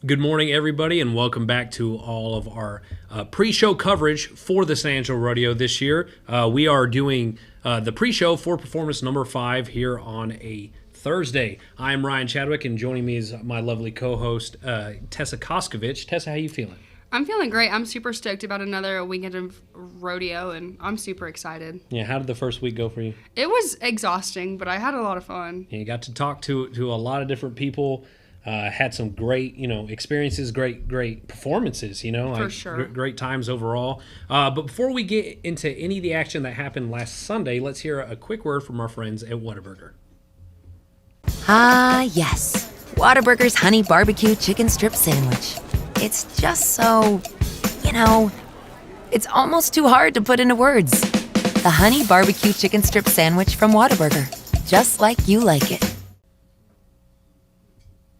Good morning, everybody, and welcome back to all of our pre-show coverage for the San Angelo Rodeo this year. We are doing the pre-show for performance number 5 here on a Thursday. I'm Ryan Chadwick, and joining me is my lovely co-host, Tessa Koskovich. Tessa, how you feeling? I'm feeling great. I'm super stoked about another weekend of rodeo, and I'm super excited. Yeah, how did the first week go for you? It was exhausting, but I had a lot of fun. Yeah, you got to talk to a lot of different people. Had some great, experiences, great performances, For sure. Great times overall. But before we get into any of the action that happened last Sunday, let's hear a quick word from our friends at Whataburger. Ah, yes. Whataburger's Honey Barbecue Chicken Strip Sandwich. It's just so, it's almost too hard to put into words. The Honey Barbecue Chicken Strip Sandwich from Whataburger. Just like you like it.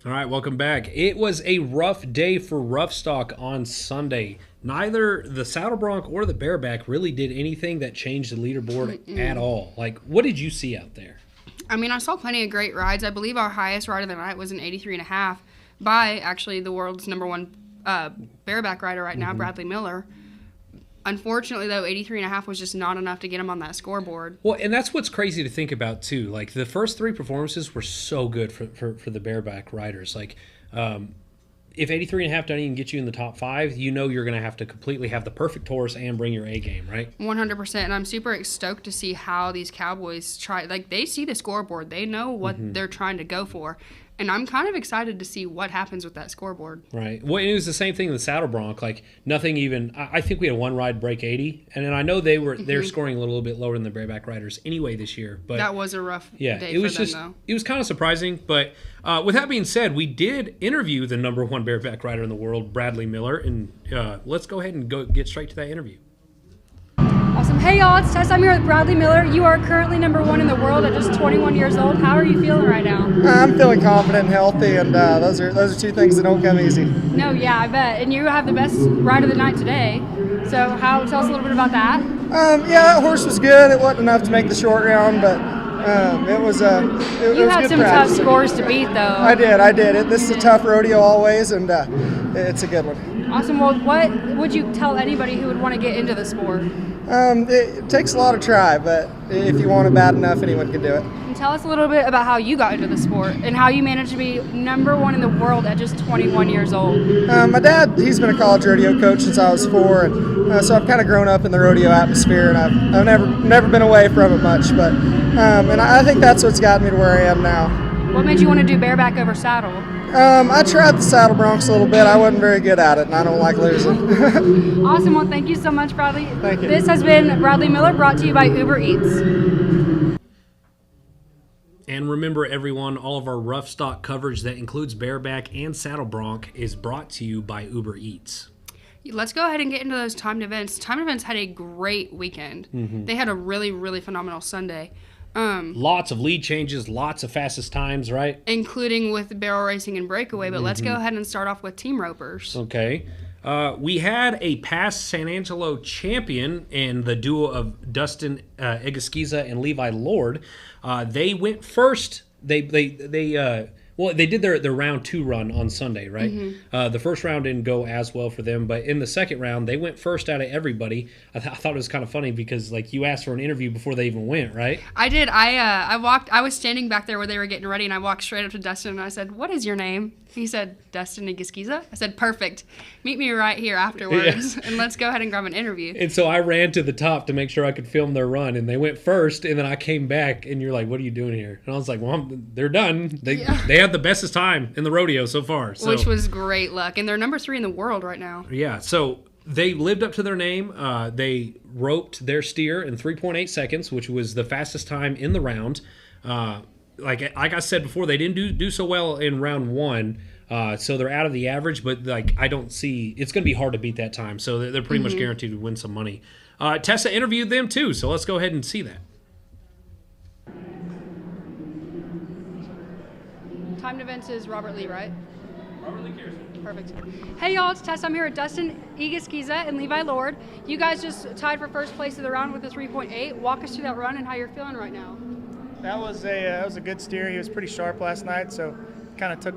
All right, welcome back. It was a rough day for Roughstock on Sunday. Neither the Saddle Bronc or the Bareback really did anything that changed the leaderboard at all. Like, what did you see out there? I mean, I saw plenty of great rides. I believe our highest ride of the night was an 83.5 by actually the world's number one bareback rider right now, Bradlee Miller. Unfortunately, though, 83.5 was just not enough to get him on that scoreboard. Well, and that's what's crazy to think about, too. Like, the first 3 performances were so good for the bareback riders. Like, if 83.5 doesn't even get you in the top 5, you're going to have to completely have the perfect horse and bring your A game, right? 100%. And I'm super stoked to see how these cowboys try. Like, they see the scoreboard. They know what they're trying to go for. And I'm kind of excited to see what happens with that scoreboard. Right. Well, it was the same thing in the Saddle Bronc. Like, nothing even – I think we had one ride break 80. And then I know they're scoring a little bit lower than the bareback riders anyway this year. But that was a rough day it was for them, just, though. It was kind of surprising. But with that being said, we did interview the number 1 bareback rider in the world, Bradlee Miller. And let's go ahead and get straight to that interview. Awesome. Hey y'all, it's Tessa. I'm here with Bradlee Miller. You are currently number 1 in the world at just 21 years old. How are you feeling right now? I'm feeling confident and healthy, and those are 2 things that don't come easy. No, yeah, I bet. And you have the best ride of the night today. So tell us a little bit about that. That horse was good. It wasn't enough to make the short round, but it was You was had good some practice. tough scores to beat, though. I did. This is a tough rodeo always, and it's a good one. Awesome. Well, what would you tell anybody who would want to get into the sport? It takes a lot of try, but if you want it bad enough, anyone can do it. And tell us a little bit about how you got into the sport and how you managed to be number 1 in the world at just 21 years old. My dad, he's been a college rodeo coach since I was 4, and so I've kind of grown up in the rodeo atmosphere, and I've never been away from it much. But and I think that's what's gotten me to where I am now. What made you want to do bareback over saddle? I tried the Saddle Broncs a little bit. I wasn't very good at it, and I don't like losing. Awesome. Well, thank you so much, Bradlee. Thank you. This has been Bradlee Miller, brought to you by Uber Eats. And remember, everyone, all of our rough stock coverage that includes bareback and saddle bronc is brought to you by Uber Eats. Let's go ahead and get into those timed events. Timed events had a great weekend. They had a really, really phenomenal Sunday. Lots of lead changes, lots of fastest times, right? Including with barrel racing and breakaway, but let's go ahead and start off with team ropers. Okay. We had a past San Angelo champion in the duo of Dustin Egusquiza and Levi Lord. They went first. They did their round 2 run on Sunday, right? The first round didn't go as well for them, but in the second round, they went first out of everybody. I thought it was kind of funny because, like, you asked for an interview before they even went, right? I did. I was standing back there where they were getting ready, and I walked straight up to Dustin, and I said, "What is your name?" He said, "Dustin Egusquiza." I said, "Perfect. Meet me right here afterwards, and let's go ahead and grab an interview." And so I ran to the top to make sure I could film their run, and they went first, and then I came back, and you're like, "What are you doing here?" And I was like, "Well, they're done. They had the bestest time in the rodeo so far." So. Which was great luck, and they're number 3 in the world right now. Yeah, so they lived up to their name. They roped their steer in 3.8 seconds, which was the fastest time in the round. Like I said before, they didn't do so well in round 1. So they're out of the average, but I don't see it's going to be hard to beat that time. So they're pretty much guaranteed to win some money. Tessa interviewed them too, so let's go ahead and see that. Timed events is Robert Lee, right? Robert Lee Kearson. Perfect. Hey y'all, it's Tess. I'm here with Dustin Egusquiza and Levi Lord. You guys just tied for first place of the round with a 3.8. Walk us through that run and how you're feeling right now. That was a good steer. He was pretty sharp last night, so kind of took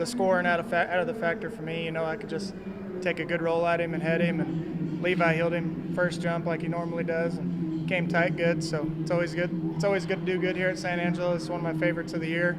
the scoring out of the factor for me. I could just take a good roll at him and head him, and Levi healed him first jump like he normally does, and came tight good. So it's always good. It's always good to do good here at San Angelo. It's one of my favorites of the year.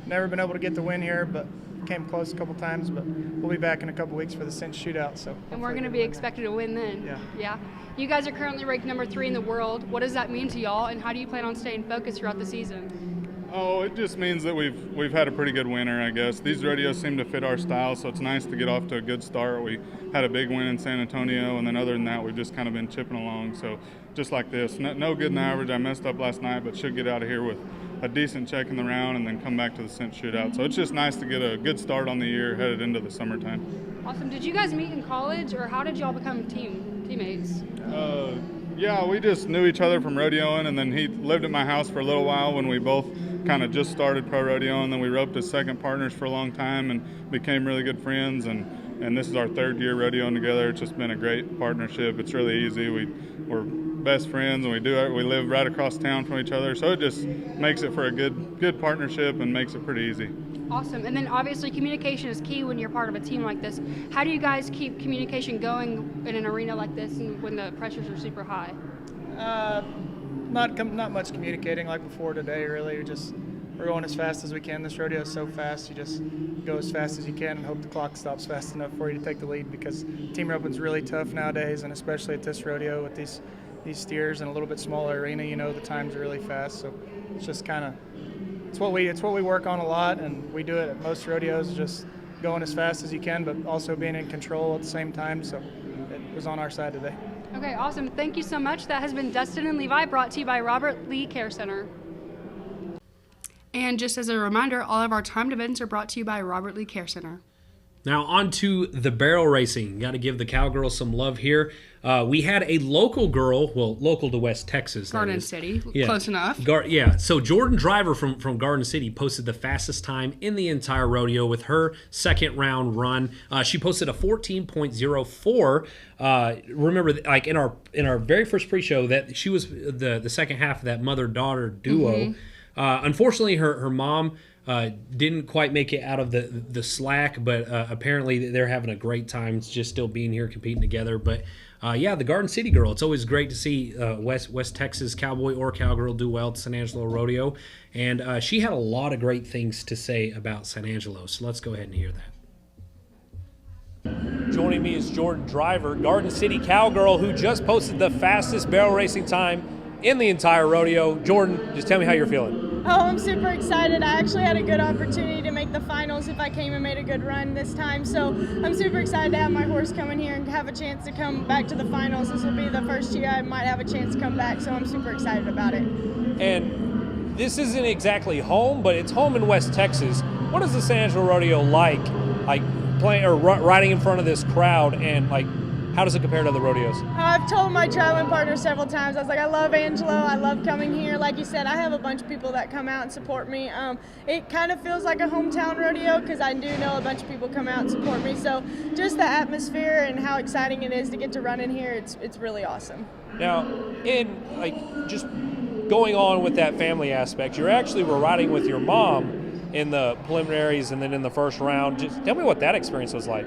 Never been able to get the win here, but came close a couple times. But we'll be back in a couple weeks for the cinch shootout. So and we're going to be expected to win then. Yeah. You guys are currently ranked number 3 in the world. What does that mean to y'all, and how do you plan on staying focused throughout the season? Oh, it just means that we've had a pretty good winter, I guess. These rodeos seem to fit our style, so it's nice to get off to a good start. We had a big win in San Antonio, and then other than that, we've just kind of been chipping along. So just like this, no good in the average. I messed up last night, but should get out of here with a decent check in the round and then come back to the cinch shootout. So it's just nice to get a good start on the year headed into the summertime. Awesome. Did you guys meet in college, or how did y'all become teammates? Yeah, we just knew each other from rodeoing, and then he lived at my house for a little while when we both kind of just started pro rodeo, and then we roped as second partners for a long time and became really good friends, and this is our 3rd year rodeoing together. It's just been a great partnership. It's really easy. We're best friends, and we live right across town from each other, so it just makes it for a good partnership and makes it pretty easy. Awesome. And then obviously communication is key when you're part of a team like this. How do you guys keep communication going in an arena like this and when the pressures are super high? Not much communicating like before today, really. We're going as fast as we can. This rodeo is so fast. You just go as fast as you can and hope the clock stops fast enough for you to take the lead, because team roping's really tough nowadays, and especially at this rodeo with these steers and a little bit smaller arena, the times are really fast. So it's just kind of it's what we work on a lot, and we do it at most rodeos, just going as fast as you can, but also being in control at the same time. So it was on our side today. Okay, awesome. Thank you so much. That has been Dustin and Levi, brought to you by Robert Lee Care Center. And just as a reminder, all of our timed events are brought to you by Robert Lee Care Center. Now on to the barrel racing. Got to give the cowgirls some love here. We had a local girl, local to West Texas. Garden City, close enough. So Jordan Driver from Garden City posted the fastest time in the entire rodeo with her second round run. She posted a 14.04. Remember, like in our very first pre-show, that she was the second half of that mother-daughter duo. Mm-hmm. Unfortunately, her mom didn't quite make it out of the slack, but apparently they're having a great time just still being here competing together. But the Garden City girl, it's always great to see West Texas cowboy or cowgirl do well at San Angelo Rodeo. And she had a lot of great things to say about San Angelo, so let's go ahead and hear that. Joining me is Jordan Driver, Garden City cowgirl, who just posted the fastest barrel racing time in the entire rodeo. Jordan, just tell me how you're feeling. Oh, I'm super excited. I actually had a good opportunity to make the finals if I came and made a good run this time. So I'm super excited to have my horse come in here and have a chance to come back to the finals. This will be the first year I might have a chance to come back, so I'm super excited about it. And this isn't exactly home, but it's home in West Texas. What is the San Angelo Rodeo like playing or riding in front of this crowd, and how does it compare to other rodeos? I've told my traveling partner several times, I was like, I love Angelo, I love coming here. Like you said, I have a bunch of people that come out and support me. It kind of feels like a hometown rodeo because I do know a bunch of people come out and support me. So just the atmosphere and how exciting it is to get to run in here, it's really awesome. Now, in just going on with that family aspect, you actually were riding with your mom in the preliminaries and then in the first round. Just tell me what that experience was like.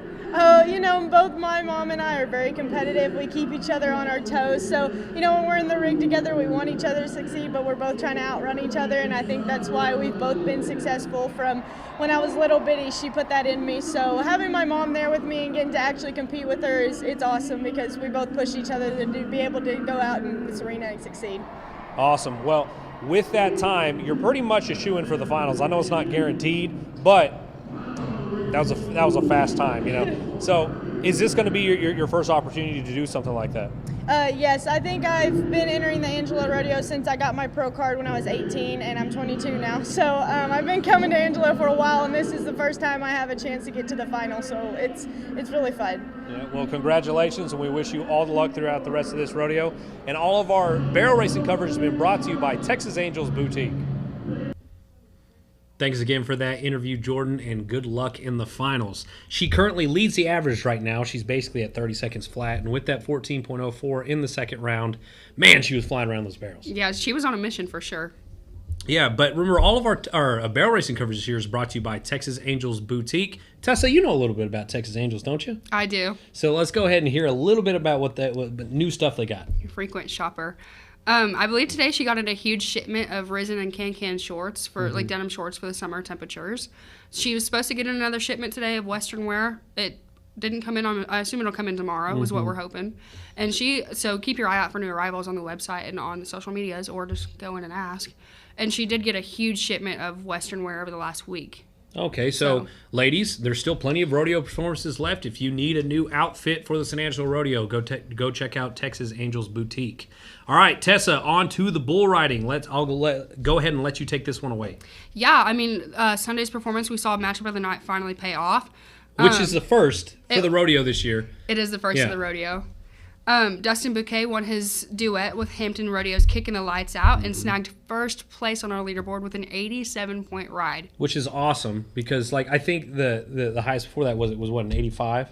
Both my mom and I are very competitive. We keep each other on our toes. So, when we're in the rig together, we want each other to succeed, but we're both trying to outrun each other. And I think that's why we've both been successful from when I was little bitty. She put that in me. So having my mom there with me and getting to actually compete with her it's awesome because we both push each other to be able to go out in this arena and succeed. Awesome. Well, with that time, you're pretty much a shoo-in for the finals. I know it's not guaranteed, but that was a fast time, So is this going to be your first opportunity to do something like that? Yes, I think I've been entering the Angelo Rodeo since I got my pro card when I was 18, and I'm 22 now. So I've been coming to Angelo for a while, and this is the first time I have a chance to get to the final. So it's really fun. Yeah, well, congratulations, and we wish you all the luck throughout the rest of this rodeo. And all of our barrel racing coverage has been brought to you by Texas Angels Boutique. Thanks again for that interview, Jordan, and good luck in the finals. She currently leads the average right now. She's basically at 30 seconds flat, and with that 14.04 in the second round, man, she was flying around those barrels. Yeah, she was on a mission for sure. Yeah, but remember, all of our barrel racing coverage this year is brought to you by Texas Angels Boutique. Tessa, you know a little bit about Texas Angels, don't you? I do. So let's go ahead and hear a little bit about what new stuff they got. Frequent shopper. I believe today she got in a huge shipment of Risen and Can shorts for like denim shorts for the summer temperatures. She was supposed to get in another shipment today of Western wear. It didn't come in I assume it'll come in tomorrow is what we're hoping. And so keep your eye out for new arrivals on the website and on the social medias, or just go in and ask. And she did get a huge shipment of Western wear over the last week. Okay, so ladies, there's still plenty of rodeo performances left. If you need a new outfit for the San Angelo Rodeo, go check out Texas Angels Boutique. All right, Tessa, on to the bull riding. I'll go ahead and let you take this one away. Yeah, I mean, Sunday's performance, we saw Matchup of the Night finally pay off. Which is the first for the rodeo this year. It is the first of the rodeo. Dustin Bouquet won his duet with Hampton Rodeo's Kicking the Lights Out and snagged first place on our leaderboard with an 87-point ride. Which is awesome because, I think the highest before that was what, an 85?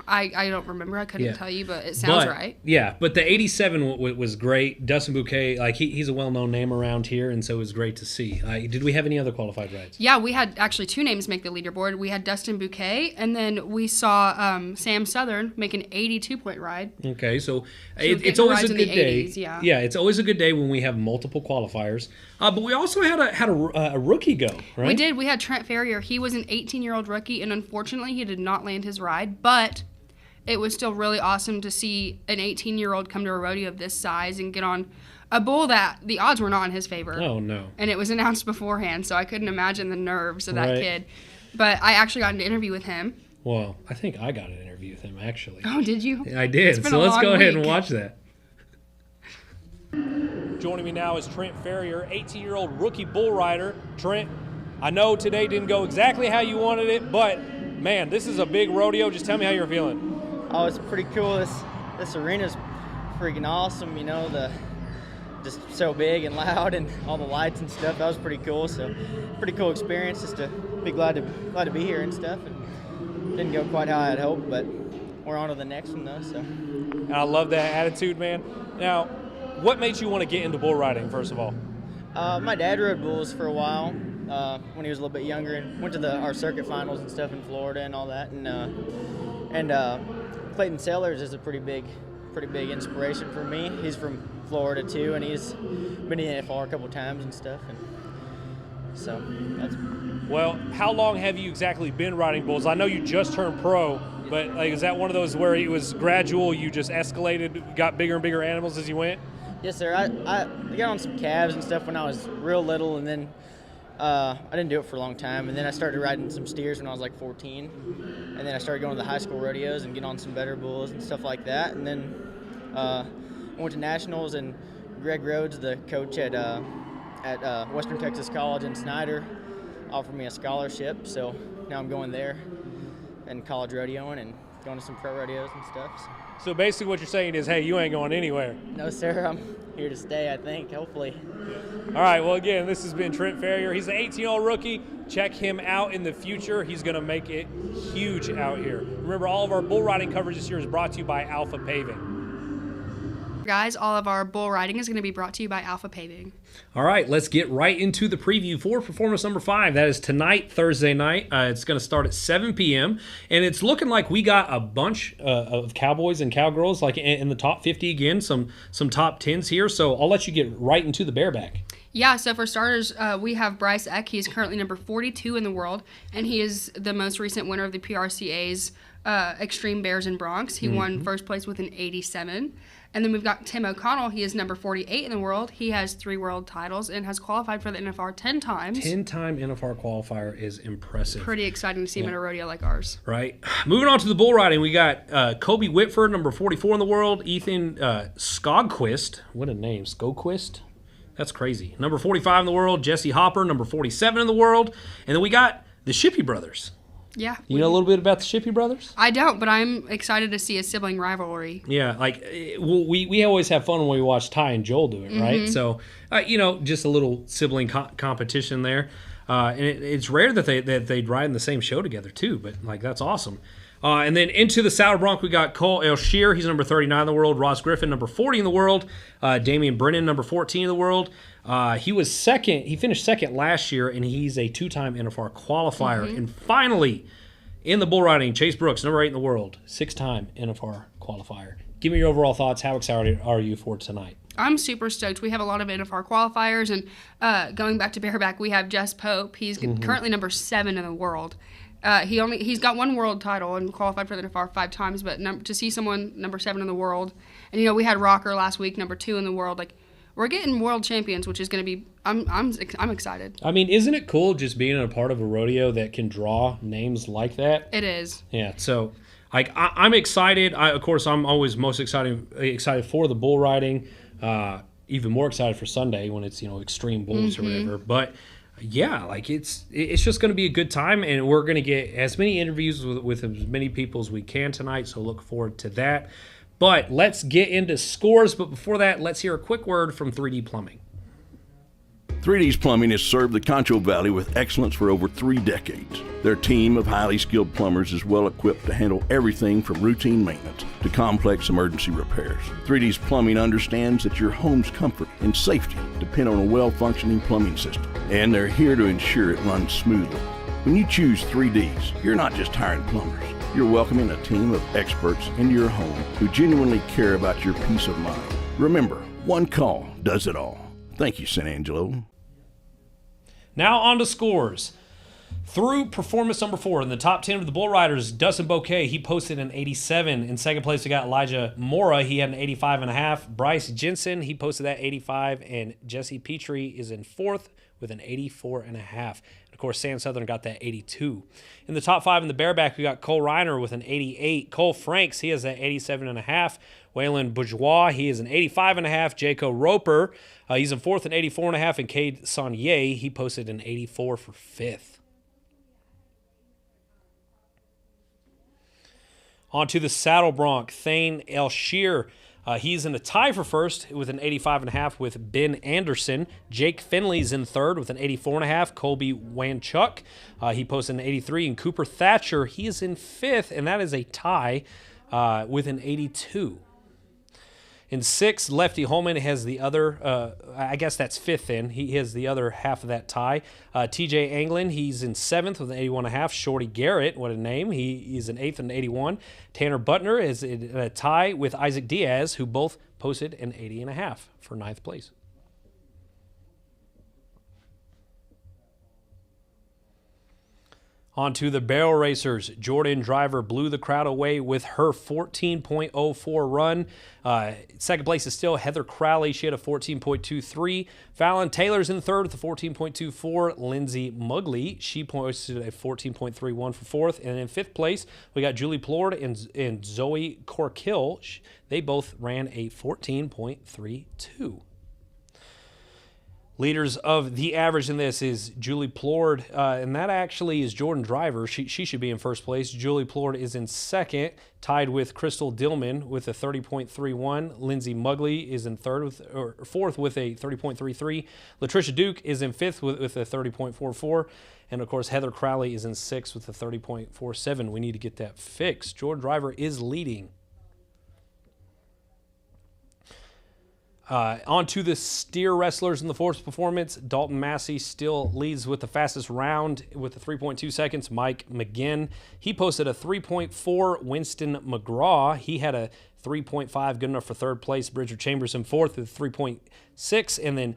I don't remember. I couldn't tell you, but it sounds right. Yeah, but the 87 was great. Dustin Bouquet, he's a well-known name around here, and so it was great to see. Did we have any other qualified rides? Yeah, we had actually 2 names make the leaderboard. We had Dustin Bouquet, and then we saw Sam Southern make an 82-point ride. Okay, so it's always a good day. 80s, yeah. Yeah, it's always a good day when we have multiple qualifiers. But we also had a rookie go, right? We did. We had Trent Ferreir. He was an 18-year-old rookie, and unfortunately, he did not land his ride, but it was still really awesome to see an 18-year-old come to a rodeo of this size and get on a bull that the odds were not in his favor. Oh, no. And it was announced beforehand, so I couldn't imagine the nerves of that kid. But I actually got an interview with him. Well, I think I got an interview with him, actually. Oh, did you? I did. So let's go ahead and watch that. Joining me now is Trent Ferreir, 18-year-old rookie bull rider. Trent, I know today didn't go exactly how you wanted it, but, man, this is a big rodeo. Just tell me how you're feeling. Oh, it's pretty cool. This arena's freaking awesome, just so big and loud and all the lights and stuff. That was pretty cool. So pretty cool experience, just to be glad to be here and stuff. And didn't go quite how I had hoped, but we're on to the next one though. So. And I love that attitude, man. Now, what made you want to get into bull riding, first of all? My dad rode bulls for a while when he was a little bit younger, and went to our circuit finals and stuff in Florida and all that. And Clayton Sellers is a pretty big inspiration for me. He's from Florida too, and he's been in the NFR a couple times and stuff. And so that's. Well, how long have you exactly been riding bulls? I know you just turned pro, but is that one of those where it was gradual? You just escalated, got bigger and bigger animals as you went? Yes, sir. I got on some calves and stuff when I was real little, and then I didn't do it for a long time. And then I started riding some steers when I was like 14, and then I started going to the high school rodeos and getting on some better bulls and stuff like that. And then I went to nationals, and Greg Rhodes, the coach at Western Texas College in Snyder, offered me a scholarship. So now I'm going there and college rodeoing and going to some pro rodeos and stuff. So basically what you're saying is, hey, you ain't going anywhere. No, sir. I'm here to stay, I think, hopefully. All right, well, again, this has been Trent Ferreir. He's an 18-year-old rookie. Check him out in the future. He's going to make it huge out here. Remember, all of our bull riding coverage this year is brought to you by Alpha Paving. Guys, all of our bull riding is going to be brought to you by Alpha Paving. All right, let's get right into the preview for performance number 5. That is tonight, Thursday night. It's going to start at 7 p.m., and it's looking like we got a bunch of cowboys and cowgirls in the top 50 again, some top 10s here. So I'll let you get right into the bareback. Yeah, so for starters, we have Bryce Eck. He is currently number 42 in the world, and he is the most recent winner of the PRCA's Extreme Bears and Broncs. He won first place with an 87. And then we've got Tim O'Connell. He is number 48 in the world. He has 3 world titles and has qualified for the NFR 10 times. 10-time NFR qualifier is impressive. Pretty exciting to see him at a rodeo like ours. Right. Moving on to the bull riding, we got Kobe Whitford, number 44 in the world. Ethan Skogquist. What a name. Skogquist? That's crazy. Number 45 in the world. Jesse Hopper, number 47 in the world. And then we got the Shippey brothers. Yeah. You know a little bit about the Shippey brothers? I don't, but I'm excited to see a sibling rivalry. Yeah, we always have fun when we watch Ty and Joel do it, right? So, just a little sibling competition there. And it's rare that they'd ride in the same show together too, but like that's awesome. And then into the Saddle Bronc, we got Cole Elshier. He's number 39 in the world. Ross Griffin, number 40 in the world. Damian Brennan, number 14 in the world. He was second. He finished second last year, and he's a two-time NFR qualifier. And finally, in the bull riding, Chase Brooks, number 8 in the world, 6-time NFR qualifier. Give me your overall thoughts. How excited are you for tonight? I'm super stoked. We have a lot of NFR qualifiers, and going back to Bareback, we have Jess Pope. He's currently number 7 in the world. He's got one world title and qualified for the NFR 5 times, but to see someone number 7 in the world, and we had Rocker last week, number 2 in the world. Like, we're getting world champions, which is going to be. I'm excited. I mean, isn't it cool just being a part of a rodeo that can draw names like that? It is. Yeah. So, like, I'm excited. Of course, I'm always most excited for the bull riding. Even more excited for Sunday when it's extreme bulls or whatever. But yeah, like it's just going to be a good time, and we're going to get as many interviews with as many people as we can tonight. So look forward to that. But let's get into scores. But before that, let's hear a quick word from 3D Plumbing. 3D's Plumbing has served the Concho Valley with excellence for over 3 decades. Their team of highly skilled plumbers is well equipped to handle everything from routine maintenance to complex emergency repairs. 3D's Plumbing understands that your home's comfort and safety depend on a well-functioning plumbing system, and they're here to ensure it runs smoothly. When you choose 3D's, you're not just hiring plumbers. You're welcoming a team of experts into your home who genuinely care about your peace of mind. Remember, one call does it all. Thank you, San Angelo. Now on to scores. Through performance number 4 in the top 10 of the bull riders, Dustin Bouquet, he posted an 87. In second place, we got Elijah Mora. He had an 85.5. Bryce Jensen, he posted that 85. And Jesse Petrie is in 4th with an 84.5. Of course, Sam Southern got that 82. In the top 5 in the bareback, we got Cole Reiner with an 88. Cole Franks, he has that 87.5. Waylon Bourgeois, he is an 85.5. Jaco Roper, he's in 4th and 84.5. And Cade Saunier, he posted an 84 for 5th. On to the Saddle Bronc, Thane Elshier. He's in a tie for first with an 85.5 with Ben Anderson. Jake Finley's in third with an 84.5. Colby Wanchuk, he posted an 83. And Cooper Thatcher, he is in 5th, and that is a tie with an 82. In 6th, Lefty Holman has the other, I guess that's 5th then. He has the other half of that tie. TJ Anglin, he's in 7th with an 81.5. Shorty Garrett, what a name. He's in 8th and 81. Tanner Butner is in a tie with Isaac Diaz, who both posted an 80.5 for 9th place. On to the barrel racers. Jordan Driver blew the crowd away with her 14.04 run. Second place is still Heather Crowley. She had a 14.23. Fallon Taylor's in third with a 14.24. Lindsay Mugley, she posted a 14.31 for 4th. And in 5th place, we got Julie Plord and Zoe Corkill. They both ran a 14.32. Leaders of the average in this is Julie Plord, and that actually is Jordan Driver. She should be in first place. Julie Plord is in second, tied with Crystal Dillman with a 30.31. Lindsay Mugley is in fourth with a 30.33. Latricia Duke is in 5th with a 30.44. And, of course, Heather Crowley is in 6th with a 30.47. We need to get that fixed. Jordan Driver is leading. On to the steer wrestlers in the 4th performance. Dalton Massey still leads with the fastest round with a 3.2 seconds. Mike McGinn, he posted a 3.4. Winston McGraw, he had a 3.5, good enough for 3rd place. Bridger Chambers in 4th with 3.6. And then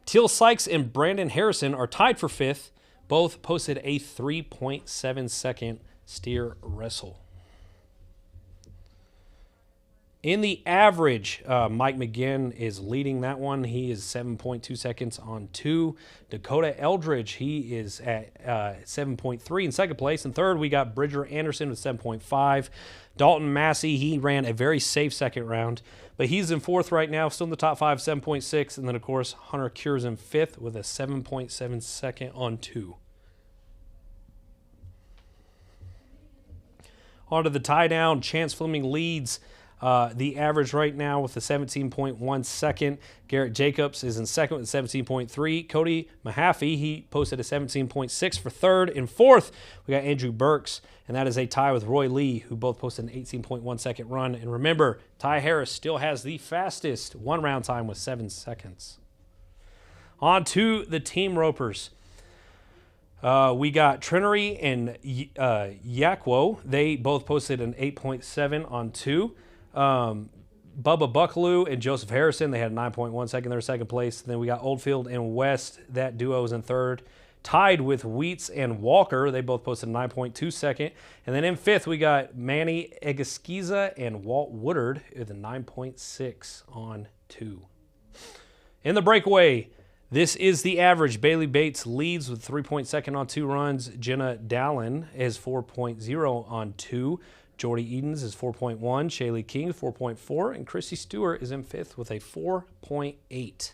Teal Sykes and Brandon Harrison are tied for 5th. Both posted a 3.7 second steer wrestle. In the average, Mike McGinn is leading that one. He is 7.2 seconds on 2. Dakota Eldridge, he is at 7.3 in second place. In third, we got Bridger Anderson with 7.5. Dalton Massey, he ran a very safe second round, but he's in 4th right now, still in the top 5, 7.6. And then, of course, Hunter Cures in 5th with a 7.7 second on 2. On to the tie down. Chance Fleming leads The average right now with a 17.1 second. Garrett Jacobs is in second with 17.3. Cody Mahaffey, he posted a 17.6 for third. In fourth, we got Andrew Burks, and that is a tie with Roy Lee, who both posted an 18.1 second run. And remember, Ty Harris still has the fastest one-round time with 7 seconds. On to the team ropers. We got Trinery and Yakwo. They both posted an 8.7 on 2. Bubba Buckaloo and Joseph Harrison, they had a 9.1 second. They're second place. And then we got Oldfield and West. That duo is in third. Tied with Wheats and Walker. They both posted a 9.2 second. And then in fifth, we got Manny Egusquiza and Walt Woodard with a 9.6 on 2. In the breakaway, this is the average. Bailey Bates leads with 3.2 on 2 runs. Jenna Dallin is 4.0 on 2. Jordy Edens is 4.1. Shaylee King, 4.4. And Chrissy Stewart is in fifth with a 4.8.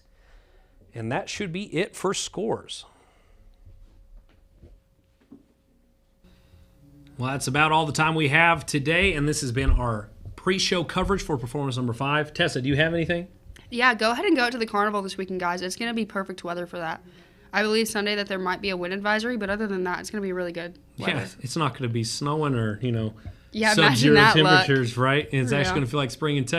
And that should be it for scores. Well, that's about all the time we have today. And this has been our pre-show coverage for performance number 5. Tessa, do you have anything? Yeah, go ahead and go out to the carnival this weekend, guys. It's going to be perfect weather for that. I believe Sunday that there might be a wind advisory, but other than that, it's going to be really good weather. Yeah, it's not going to be snowing or, Yeah, sub-zero imagine that temperatures, luck. right? And it's Yeah. actually going to feel like spring in Texas.